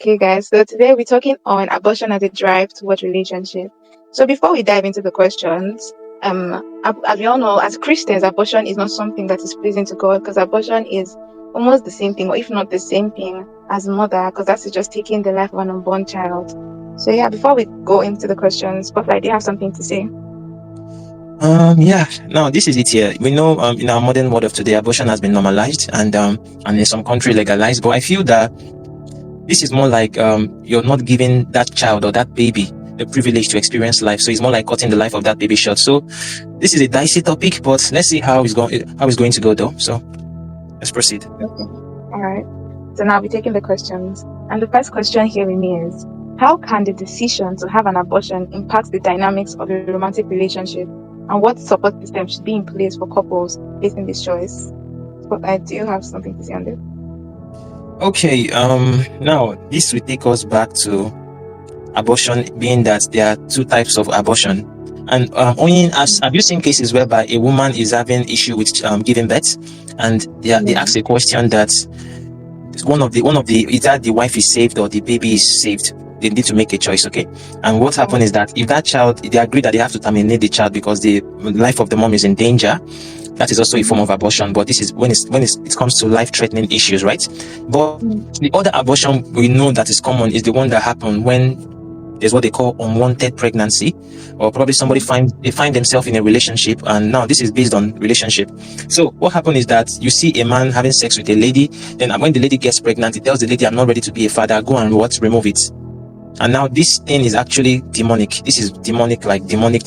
Okay, guys. So today we're talking on abortion as a drive towards relationship. So before we dive into the questions, as we all know, as Christians, abortion is not something that is pleasing to God because abortion is almost the same thing, or if not the same thing, as murder, because that's just taking the life of an unborn child. So yeah, before we go into the questions, Spotlight, do you have something to say? Yeah. Now this is it here. We know in our modern world of today, abortion has been normalized and in some country legalized. But I feel that this is more like you're not giving that child or that baby the privilege to experience life. So it's more like cutting the life of that baby short. So this is a dicey topic, but let's see how it's going to go though. So let's proceed. Okay. All right. So now we're taking the questions. And the first question here with me is, how can the decision to have an abortion impact the dynamics of a romantic relationship? And what support system should be in place for couples facing this choice? But I do have something to say on this. Okay. Now this will take us back to abortion, being that there are two types of abortion. And oyin, have you seen cases whereby a woman is having issue with giving birth, and they ask a question that one of the either the wife is saved or the baby is saved. They need to make a choice, okay? And what happens is that if that child, they agree that they have to terminate the child because the life of the mom is in danger, that is also a form of abortion. But this is when it comes to life-threatening issues, right? But the other abortion we know that is common is the one that happens when there's what they call unwanted pregnancy, or probably somebody find themselves in a relationship, and now this is based on relationship. So what happened is that you see a man having sex with a lady, then when the lady gets pregnant, he tells the lady, "I'm not ready to be a father, go and remove it." And now this thing is actually demonic. This is demonic, like demonic.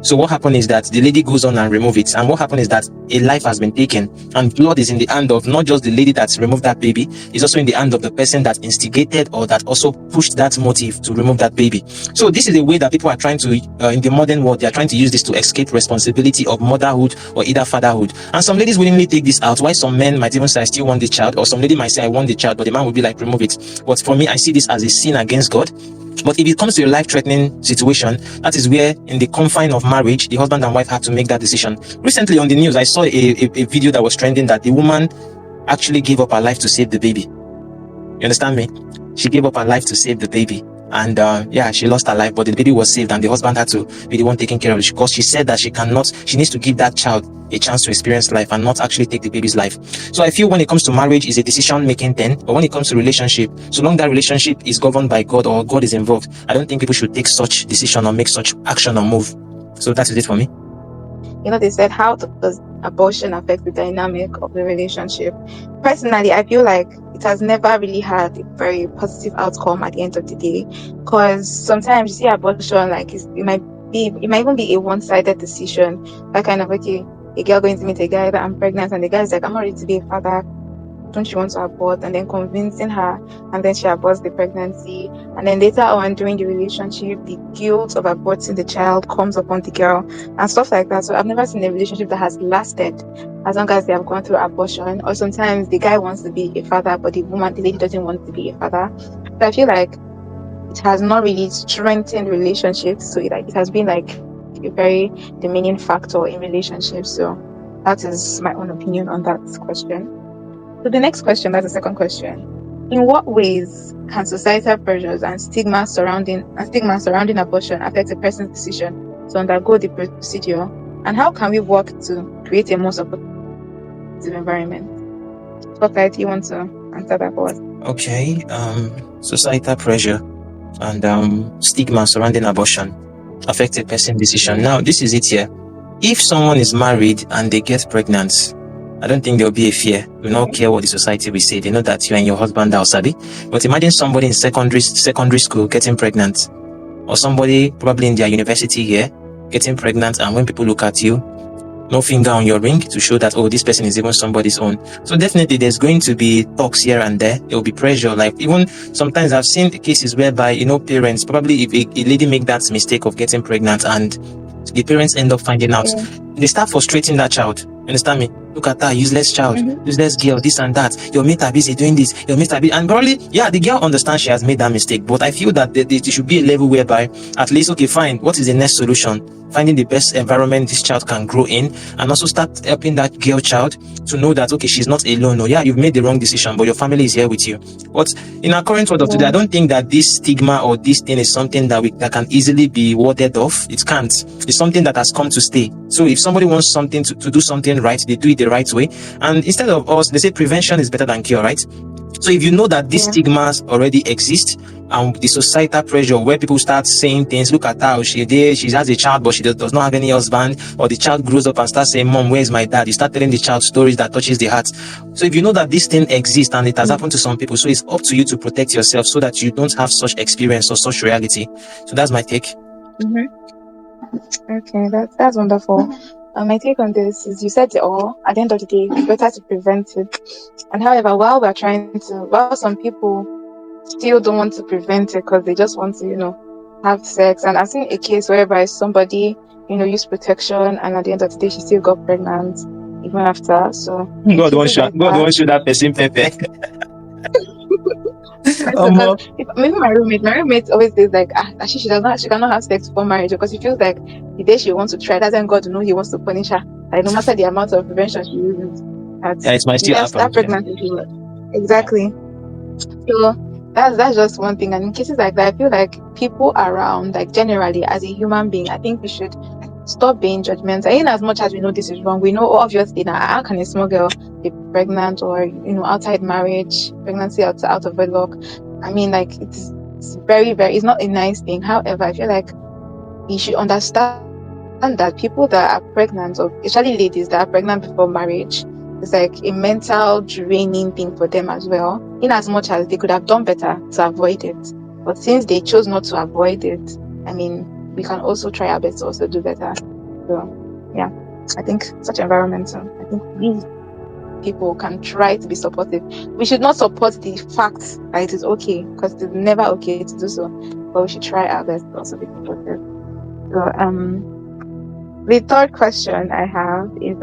So what happened is that the lady goes on and remove it, and what happened is that a life has been taken, and blood is in the hand of not just the lady that's removed that baby, it's also in the hand of the person that instigated or that also pushed that motive to remove that baby. So this is a way that people are trying to, in the modern world, they are trying to use this to escape responsibility of motherhood or either fatherhood. And some ladies willingly take this out, while some men might even say, "I still want the child," or some lady might say, "I want the child," but the man will be like, "Remove it." But for me, I see this as a sin against God. But if it comes to a life-threatening situation, that is where, in the confine of marriage, the husband and wife have to make that decision. Recently on the news, I saw a video that was trending that the woman actually gave up her life to save the baby. You understand me? She gave up her life to save the baby. And yeah, she lost her life, but the baby was saved, and the husband had to be the one taking care of it, because she said that she needs to give that child a chance to experience life and not actually take the baby's life. So I feel when it comes to marriage, is a decision-making thing, but when it comes to relationship, so long that relationship is governed by God or God is involved, I don't think people should take such decision or make such action or move. So that is it for me. You know, they said, how does abortion affect the dynamic of the relationship? Personally, I feel like it has never really had a very positive outcome at the end of the day, because sometimes you see abortion like it might even be a one-sided decision. That kind of, okay, a girl going to meet a guy that I'm pregnant, and the guy's like, "I'm not ready to be a father, don't you want to abort?" And then convincing her, and then she aborts the pregnancy, and then later on during the relationship, the guilt of aborting the child comes upon the girl and stuff like that. So I've never seen a relationship that has lasted as long as they have gone through abortion. Or sometimes the guy wants to be a father, but the lady doesn't want to be a father. So I feel like it has not really strengthened relationships. So it has been like a very demeaning factor in relationships. So that is my own opinion on that question. So the next question, that's the second question. In what ways can societal pressures and stigma surrounding abortion affect a person's decision to undergo the procedure? And how can we work to create a more supportive environment? Spotlight, you want to answer that for us? Okay. Societal pressure and stigma surrounding abortion affect a person's decision. Now, this is it here. If someone is married and they get pregnant, I don't think there'll be a fear. We don't care what the society will say. They know that you and your husband are sabi. But imagine somebody in secondary school getting pregnant, or somebody probably in their university here getting pregnant, and when people look at you, no finger on your ring to show that, oh, this person is even somebody's own. So definitely there's going to be talks here and there. There will be pressure. Like, even sometimes I've seen cases whereby, parents, probably if a lady make that mistake of getting pregnant and the parents end up finding out, they start frustrating that child. Understand me? Look at that useless child, useless girl, this and that. Your mate are busy doing this. Your mate are busy, and probably, yeah, the girl understands she has made that mistake. But I feel that there should be a level whereby, at least, okay, fine. What is the next solution? finding the best environment this child can grow in, and also start helping that girl child to know that, okay, she's not alone. Or yeah, you've made the wrong decision, but your family is here with you. But in our current world of today, I Yeah. don't think that this stigma or this thing is something that can easily be warded off. It can't. It's something that has come to stay. So if somebody wants something to do something right, they do it the right way. And instead of us, they say prevention is better than cure, right? So if you know that these Yeah. stigmas already exist, and the societal pressure where people start saying things, look at her, she has a child but she does not have any husband, or the child grows up and starts saying, Mom, where's my dad? You start telling the child stories that touches the heart. So if you know that this thing exists and it has happened to some people, so it's up to you to protect yourself so that you don't have such experience or such reality. So that's my take. Mm-hmm. Okay, that's wonderful. My take on this is you said it all. At the end of the day, it's better to prevent it. And however, while some people still don't want to prevent it because they just want to, have sex. And I've seen a case whereby somebody, used protection, and at the end of the day, she still got pregnant even after. So in God cases wants you, like God that, wants you that person, Pepe. because maybe my roommate always says like, she cannot have sex before marriage because she feels like the day she wants to try, doesn't God know He wants to punish her. Like no matter the amount of prevention she uses, Yeah, it might still happen. that pregnancy she will. Exactly. So that's just one thing. And in cases like that, I feel like people around, like generally as a human being, I think we should stop being judgmental. In as much as we know this is wrong, we know obviously that how can a small girl be pregnant, or outside marriage, pregnancy out of wedlock. I mean, like it's very, very, it's not a nice thing. However, I feel like you should understand that people that are pregnant, or especially ladies that are pregnant before marriage, it's like a mental draining thing for them as well, in as much as they could have done better to avoid it. But since they chose not to avoid it, I mean, we can also try our best to also do better. So, yeah, I think such environmental. I think we people can try to be supportive. We should not support the fact that it is okay, because it's never okay to do so. But we should try our best to also be supportive. So, the third question I have is,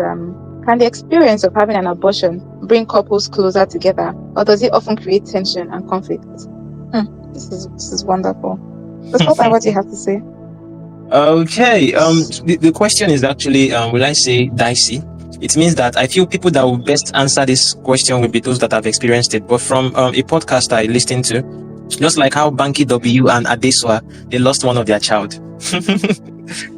can the experience of having an abortion bring couples closer together, or does it often create tension and conflict? This is wonderful. So, what do you have to say? Okay. The question is actually, will I say dicey? It means that I feel people that will best answer this question will be those that have experienced it. But from a podcast I listened to, just like how Banky W and Adeswa, they lost one of their child.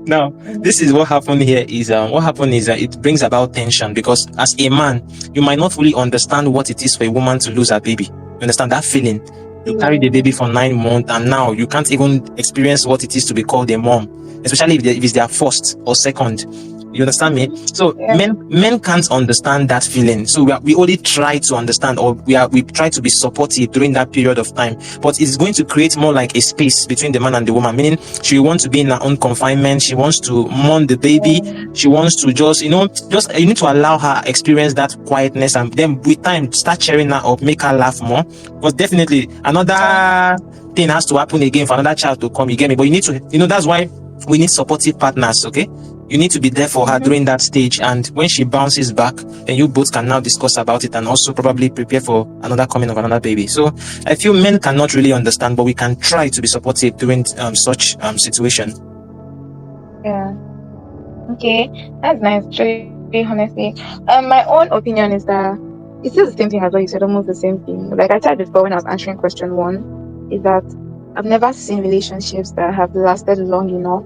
Now, this is what happened here is it brings about tension, because as a man, you might not fully understand what it is for a woman to lose her baby. You understand that feeling? You carry the baby for 9 months, and now you can't even experience what it is to be called a mom, especially if it's their first or second. You understand me? So Yeah. men can't understand that feeling. So we only try to understand, or we try to be supportive during that period of time. But it's going to create more like a space between the man and the woman, meaning she wants to be in her own confinement. She wants to mourn the baby. She wants to just you need to allow her experience that quietness, and then with time start cheering her up, make her laugh more. But definitely another thing has to happen again for another child to come. You get me? But you need to, that's why we need supportive partners. Okay. You need to be there for her during that stage, and when she bounces back, then you both can now discuss about it and also probably prepare for another coming of another baby. So I feel men cannot really understand, but we can try to be supportive during such situation. Yeah. Okay, that's nice. Actually, honestly, my own opinion is that it's still the same thing as what you said, almost the same thing. Like I said before when I was answering question one, is that I've never seen relationships that have lasted long enough.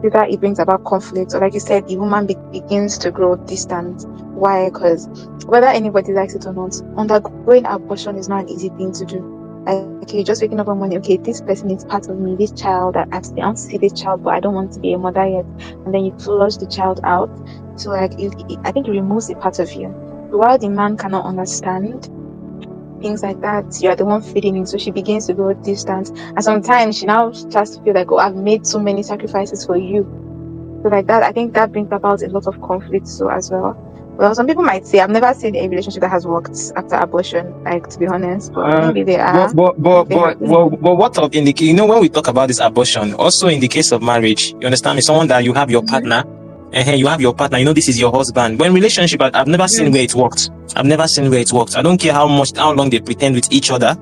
Either it brings about conflict, or like you said, the woman begins to grow distant. Why? Because whether anybody likes it or not, undergoing abortion is not an easy thing to do. Like, okay, just waking up one morning, okay, this person is part of me, this child, I want to see this child, but I don't want to be a mother yet. And then you flush the child out. So, like, I think it removes a part of you. So while the man cannot understand things like that, you are the one feeding in, so she begins to go distant. And sometimes she now starts to feel like, oh, I've made so many sacrifices for you. So like that, I think that brings about a lot of conflict so as well. Well, some people might say, I've never seen a relationship that has worked after abortion, like, to be honest, but maybe they are. But what of in the when we talk about this abortion, also in the case of marriage, you understand me? Someone that you have your partner, and you have your partner, this is your husband. When relationship, I've never seen where it worked. I've never seen where it worked. I don't care how long they pretend with each other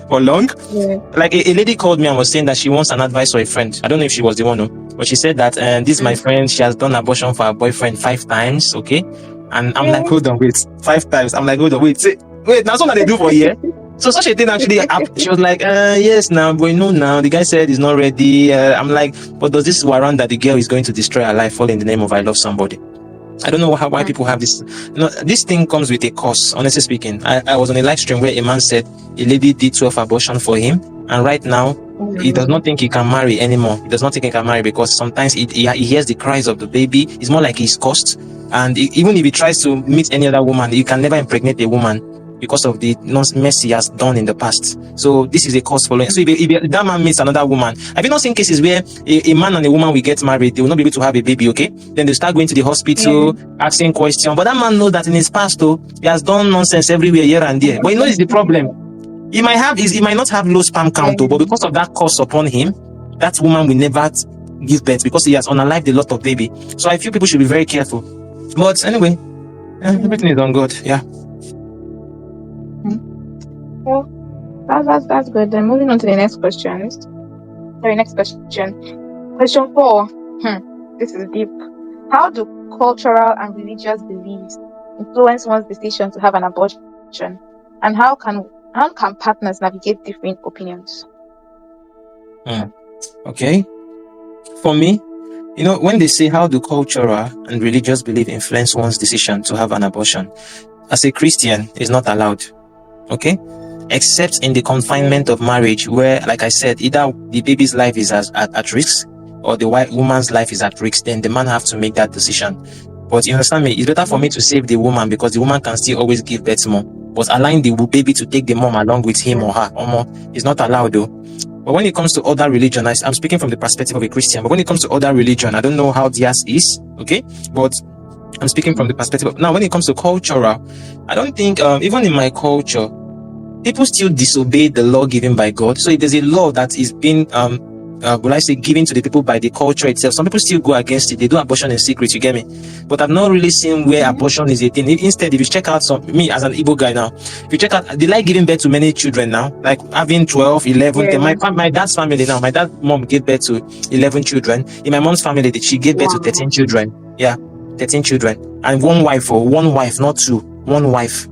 for long. Yeah. Like a lady called me and was saying that she wants an advice for a friend. I don't know if she was the one. But she said that this my Mm. friend, she has done abortion for her boyfriend 5 times, okay? And I'm like, Really? hold on, wait, 5 times. I'm like, hold on, wait, wait, that's what they do for a year. So such a thing actually happened. She was like, yes, now, but you know now, the guy said he's not ready. I'm like, but does this warrant that the girl is going to destroy her life all in the name of I love somebody? I don't know why people have this. No, this thing comes with a cost, honestly speaking. I was on a live stream where a man said a lady did 12 abortion for him, and right now he does not think he can marry anymore. He does not think he can marry because sometimes he hears the cries of the baby. It's more like he's cursed. And even if he tries to meet any other woman, he can never impregnate a woman because of the mess he has done in the past. So this is a cause following. So if that man meets another woman, have you not seen cases where a man and a woman will get married, they will not be able to have a baby, okay? Then they start going to the Yeah. hospital, asking questions. But that man knows that in his past, though, he has done nonsense everywhere, here and there. But he knows the problem. He might not have low sperm count, though, but because of that curse upon him, that woman will never give birth because he has unalived a lot of baby. So I feel people should be very careful. But anyway, everything is on God. Yeah. Well, that's good. Then moving on to the next questions. Sorry, next question. Question 4. This is deep. How do cultural and religious beliefs influence one's decision to have an abortion? And how can partners navigate different opinions? Okay. For me, when they say how do cultural and religious belief influence one's decision to have an abortion, as a Christian, it's not allowed. Okay? Except in the confinement of marriage, where, like I said, either the baby's life is at risk or the woman's life is at risk, then the man have to make that decision. But you understand me? It's better for me to save the woman because the woman can still always give birth more. But allowing the baby to take the mom along with him or her is not allowed, though. But when it comes to other religion, I'm speaking from the perspective of a Christian, but when it comes to other religion, I don't know how theirs is, okay? But I'm speaking from the perspective of, now when it comes to cultural, I don't think, even in my culture, people still disobey the law given by God. So if there's a law that is being, will I say, given to the people by the culture itself, some people still go against it. They do abortion in secret, you get me? But I've not really seen where abortion is a thing. Instead, if you check out me as an Igbo guy now, if you check out, they like giving birth to many children now, like having 12, 11, 10. Yeah. My dad's family now, my dad's mom gave birth to 11 children. In my mom's family, she gave birth to 13 children. Yeah, 13 children. And one wife, not two. One wife.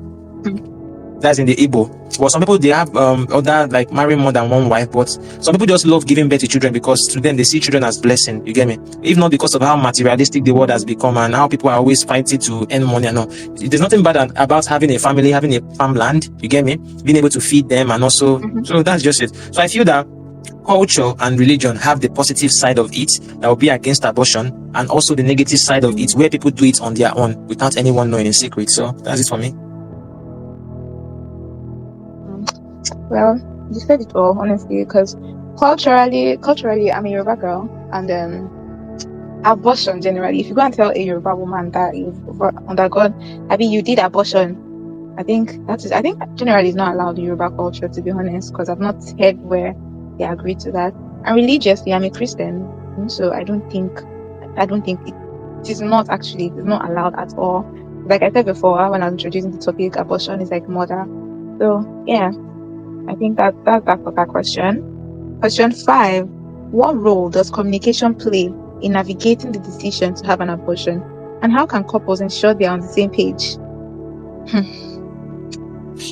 That's in the Igbo. But some people, they have other, like, marry more than one wife, but some people just love giving birth to children because to them they see children as blessing, you get me? If not because of how materialistic the world has become and how people are always fighting to earn money and all. There's nothing bad about having a family, having a farmland, you get me? Being able to feed them and also, so that's just it. So I feel that culture and religion have the positive side of it that will be against abortion, and also the negative side of it where people do it on their own without anyone knowing in secret. So that's it for me. Well, you said it all, honestly, because culturally, I'm a Yoruba girl, and abortion generally, if you go and tell a Yoruba woman that you've undergone, you did abortion, I think generally it's not allowed in Yoruba culture, to be honest, because I've not heard where they agree to that. And religiously, I'm a Christian, so I don't think it is not allowed at all. Like I said before, when I was introducing the topic, abortion is like murder. So yeah, I think that's that for that question. Question 5: what role does communication play in navigating the decision to have an abortion, and how can couples ensure they are on the same page?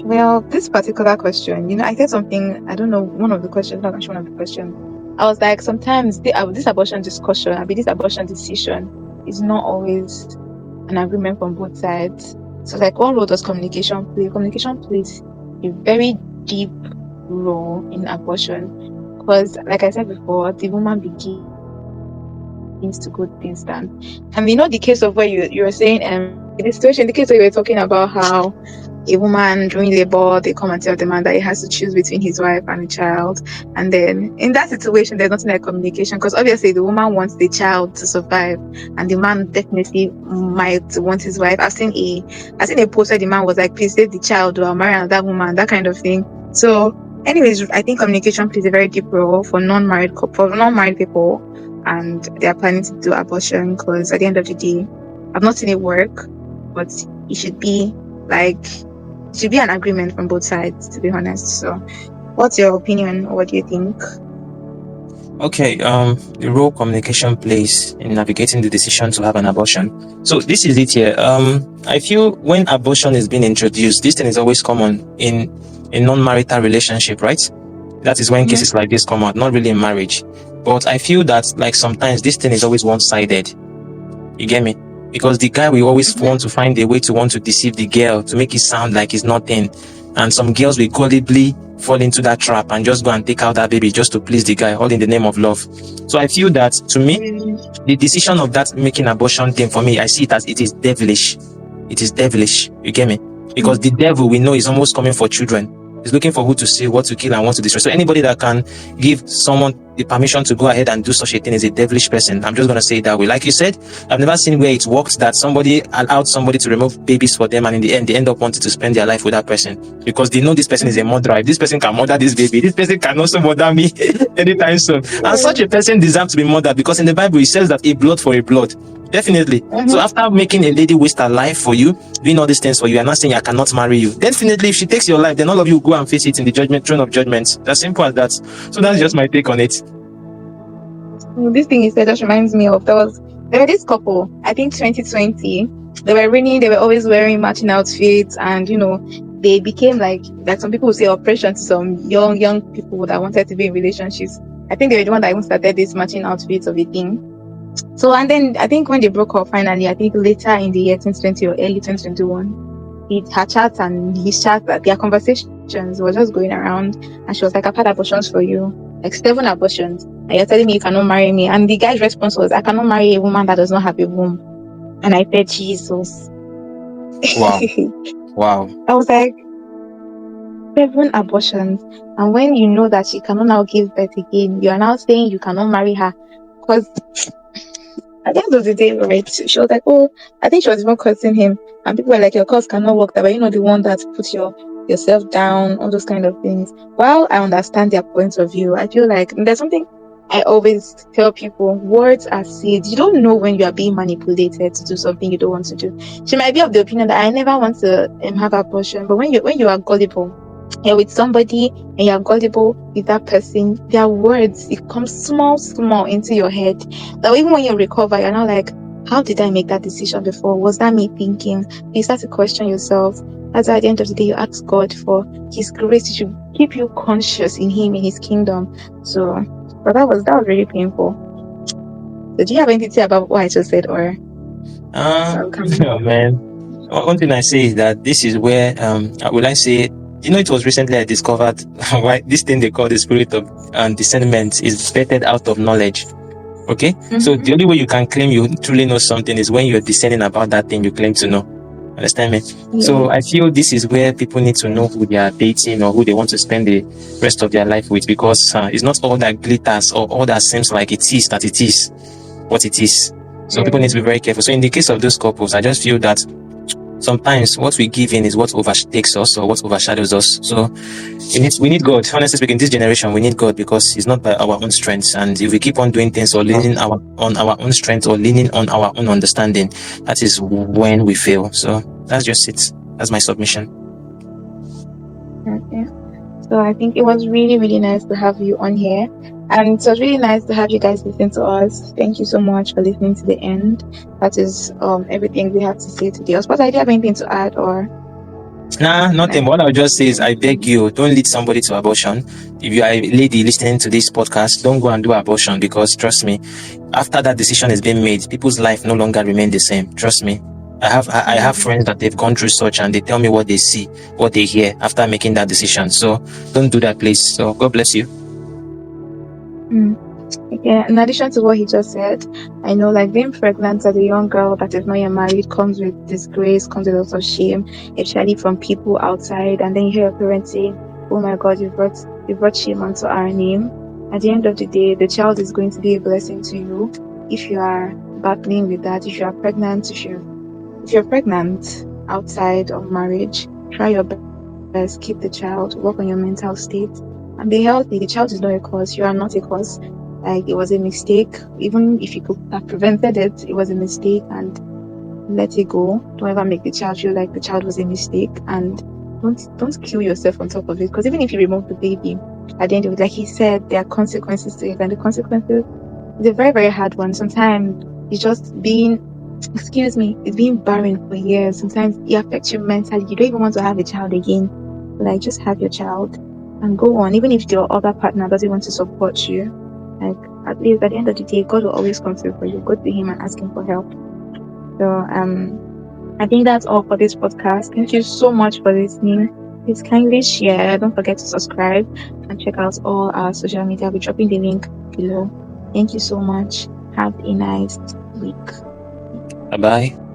Well, this particular question, I said something, I don't know, one of the questions, not actually one of the questions. I was like, sometimes this abortion discussion, this abortion decision is not always an agreement from both sides. So, like, what role does communication play? Communication plays a very deep role in abortion because, like I said before, the woman begins to go distant. And the case of where you were saying, the situation, the case where you were talking about how a woman during labor, they come and tell the man that he has to choose between his wife and a child. And then in that situation, there's nothing like communication because obviously the woman wants the child to survive and the man definitely might want his wife. I've seen a post where the man was like, please save the child or I'll marry another woman, that kind of thing. So anyways, I think communication plays a very deep role for non-married people and they are planning to do abortion because at the end of the day, I've not seen it work, but it should be an agreement from both sides, to be honest. So what's your opinion? What do you think? Okay, the role communication plays in navigating the decision to have an abortion. So this is it here. I feel when abortion is being introduced, this thing is always common in a non-marital relationship, right? That is when Mm-hmm. cases like this come out, not really in marriage. But I feel that like sometimes this thing is always one-sided. You get me? Because the guy will always want to find a way to want to deceive the girl to make it sound like it's nothing. And some girls will gullibly fall into that trap and just go and take out that baby just to please the guy, all in the name of love. So I feel that to me, the decision of that making abortion thing for me, I see it as it is devilish. It is devilish. You get me? Because the devil we know is almost coming for children. He's looking for who to say, what to kill, and what to destroy. So anybody that can give someone the permission to go ahead and do such a thing is a devilish person. I'm just gonna say it that way. Like you said, I've never seen where it worked that somebody allowed somebody to remove babies for them, and in the end they end up wanting to spend their life with that person because they know this person is a murderer. If this person can murder this baby, this person can also murder me anytime soon. And such a person deserves to be murdered because in the Bible it says that a blood for a blood. Definitely. So after making a lady waste her life for you, doing all these things for you, and not saying I cannot marry you, definitely if she takes your life, then all of you go and face it in the judgment throne of judgment. As simple as that. So that's just my take on it. This thing you said just reminds me of there were this couple, I think 2020. They were raining, they were always wearing matching outfits, and they became like some people would say oppression to some young people that wanted to be in relationships. I think they were the one that even started this matching outfits of a thing. So and then I think when they broke up finally, I think later in the year 2020 or early 2021, her chat and his chat, that their conversations were just going around, and she was like, I've had abortions for you, like 7 abortions, and you're telling me you cannot marry me. And the guy's response was, I cannot marry a woman that does not have a womb. And I said, Jesus. Wow. Wow. I was like, 7 abortions, and when you know that she cannot now give birth again, you are now saying you cannot marry her. Because at the end of the day, right, she was like, oh, I think she was even cursing him. And people were like, your cause cannot work that way. The one that puts yourself down, all those kind of things. While I understand their point of view, I feel like there's something I always tell people: words are seeds. You don't know when you are being manipulated to do something you don't want to do. She might be of the opinion that I never want to have abortion, but when you are gullible, you're with somebody and you're gullible with that person, their words, it comes small into your head. That even when you recover, you're not like, how did I make that decision before? Was that me thinking? You start to question yourself. That's why at the end of the day, you ask God for His grace. He should keep you conscious in Him, in His kingdom. So, but that was really painful. So do you have anything to say about what I just said, or? Oh man. One thing I say is that this is where will I say, it was recently I discovered why this thing they call the spirit of discernment is vetted out of knowledge. Okay? So the only way you can claim you truly know something is when you're discerning about that thing you claim to know. Understand me? Yeah. So I feel this is where people need to know who they are dating or who they want to spend the rest of their life with, because it's not all that glitters or all that seems like it is that it is what it is. So people need to be very careful. So in the case of those couples, I just feel that sometimes what we give in is what overtakes us or what overshadows us. So we need God. Honestly speaking, this generation we need God, because it's not by our own strength. And if we keep on doing things or leaning on our own strength or leaning on our own understanding, that is when we fail. So that's just it. That's my submission. Okay. So I think it was really nice to have you on here. And it was really nice to have you guys listen to us. Thank you so much for listening to the end. That is everything we have to say today. But I do you have anything to add, or? Nah, nothing. What I'll just say is, I beg you, don't lead somebody to abortion. If you are a lady listening to this podcast, don't go and do abortion, because trust me, after that decision is being made, people's life no longer remain the same. Trust me. I have friends that they've gone through such, and they tell me what they see, what they hear after making that decision. So don't do that, please. So God bless you. Okay. In addition to what he just said, I know like being pregnant as a young girl that is not yet married comes with disgrace, comes with lots of shame, especially from people outside. And then you hear your parents saying, "Oh my God, you brought shame onto our name." At the end of the day, the child is going to be a blessing to you if you are battling with that. If you are pregnant, if you're pregnant outside of marriage, try your best, keep the child, work on your mental state, and be healthy. The child is not a cause. You are not a cause. Like, it was a mistake. Even if you could have prevented it, it was a mistake, and let it go. Don't ever make the child feel like the child was a mistake, and don't kill yourself on top of it. Because even if you remove the baby, at the end of it, like he said, there are consequences to it, and the consequences is a very, very hard one. Sometimes it's just being, excuse me, it's being barren for years. Sometimes it affects you mentally. You don't even want to have a child again. Like, just have your child and go on. Even if your other partner doesn't want to support you, like, at least at the end of the day, God will always come through for you. Go to Him and ask Him for help. So, I think that's all for this podcast. Thank you so much for listening. Please kindly share. Don't forget to subscribe and check out all our social media. I'll be dropping the link below. Thank you so much. Have a nice week. Bye bye.